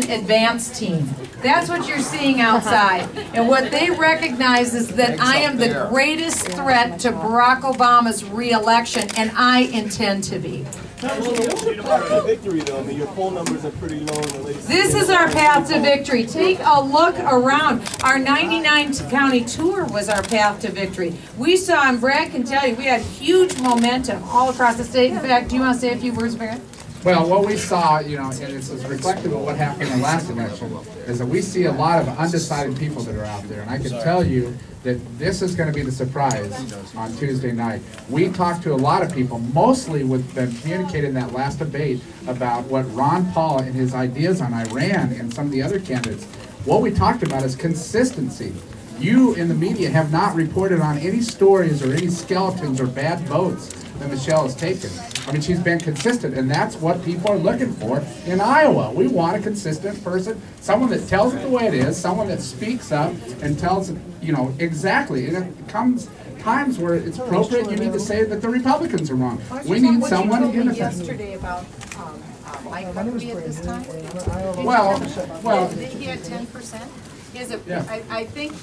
Republican advance team. That's what you're seeing outside. And what they recognize is that I am the greatest threat to Barack Obama's re-election, and I intend to be. What's your path to victory, though? I mean, your poll numbers are pretty low in the late. This is our path to victory. Take a look around. Our 99 county tour was our path to victory. We saw, and Brad can tell you, we had huge momentum all across the state. In fact, do you want to say a few words, Brad? Well, what we saw, you know, and this is reflective of what happened in the last election, is that we see a lot of undecided people that are out there. And I can tell you that this is going to be the surprise on Tuesday night. We talked to a lot of people, mostly with them communicating in that last debate about what Ron Paul and his ideas on Iran and some of the other candidates. What we talked about is consistency. You in the media have not reported on any stories or any skeletons or bad votes that Michele has taken. I mean, she's been consistent, and that's what people are looking for in Iowa. We want a consistent person, someone that tells it the way it is, someone that speaks up and tells it, you know, exactly. And it comes times where it's appropriate, you need to say that the Republicans are wrong. We need someone innocent. Yesterday about Mike Huckabee at this time? Well, He had 10%. Yeah. I think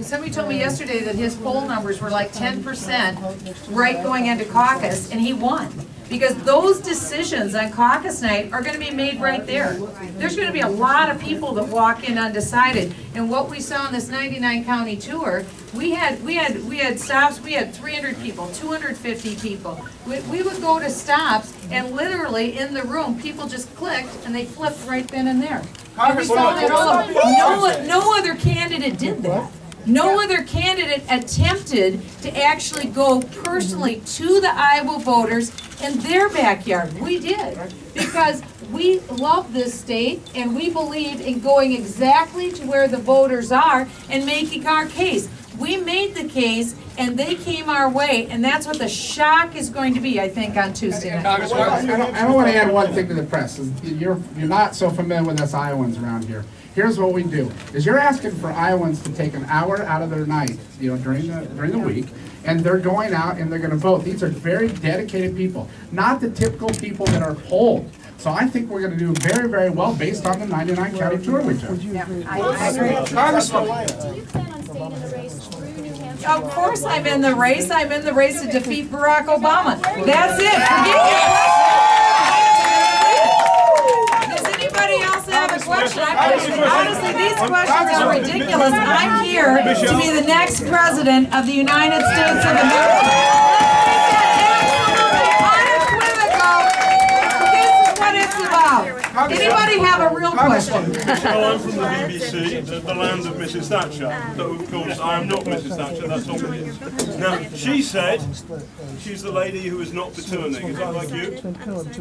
somebody told me yesterday that his poll numbers were like 10% right going into caucus, and he won. Because those decisions on caucus night are going to be made right there. There's going to be a lot of people that walk in undecided. And what we saw on this 99 county tour, we had stops. We had 300 people, 250 people. We would go to stops, and literally in the room, people just clicked and they flipped right then and there. And we saw that all over. No other candidate did that. No other candidate attempted to actually go personally to the Iowa voters in their backyard. We did, because we love this state and we believe in going exactly to where the voters are and making our case. We made the case and they came our way, and that's what the shock is going to be, I think, on Tuesday night. I don't want to add one thing to the press. You're not so familiar with us Iowans around here. Here's what we do: is you're asking for Iowans to take an hour out of their night, you know, during the week, and they're going out and they're going to vote. These are very dedicated people, not the typical people that are polled. So I think we're going to do very, very well based on the 99 county tour we took. Yeah, I agree. Congressman. Do you plan on staying in the race through New Hampshire? Of course I'm in the race. I'm in the race to defeat Barack Obama. That's it. Forget your Does anybody else have a question? Honestly, these questions are ridiculous. I'm here to be the next president of the United States of America. Anybody have a real question? Well, I'm from the BBC, the land of Mrs. Thatcher. Though, of course, I am not Mrs. Thatcher, that's obvious. Now, she said she's the lady who is not for turning. Is that like you?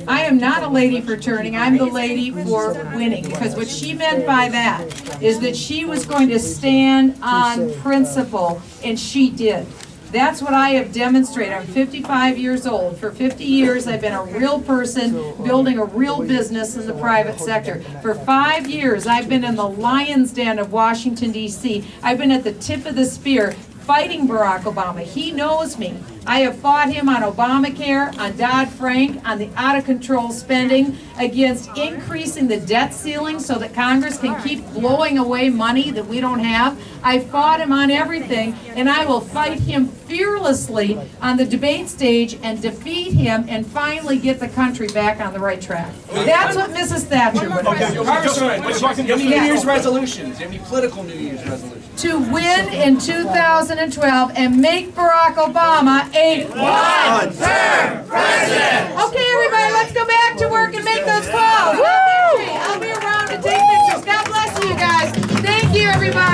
I am not a lady for turning. I'm the lady for winning. Because what she meant by that is that she was going to stand on principle, and she did. That's what I have demonstrated. I'm 55 years old. For 50 years, I've been a real person building a real business in the private sector. For 5 years, I've been in the lion's den of Washington, D.C. I've been at the tip of the spear fighting Barack Obama. He knows me. I have fought him on Obamacare, on Dodd-Frank, on the out-of-control spending, against increasing the debt ceiling so that Congress can keep blowing away money that we don't have. I fought him on everything, and I will fight him fearlessly on the debate stage and defeat him and finally get the country back on the right track. That's what Mrs. Thatcher would do. Congresswoman, do you have any New Year's resolutions? Do you have any political New Year's resolutions? To win in 2012 and make Barack Obama a one-term president. Okay, everybody, let's go back to work and make those calls. Woo! I'll be around to take pictures. God bless you guys. Thank you, everybody.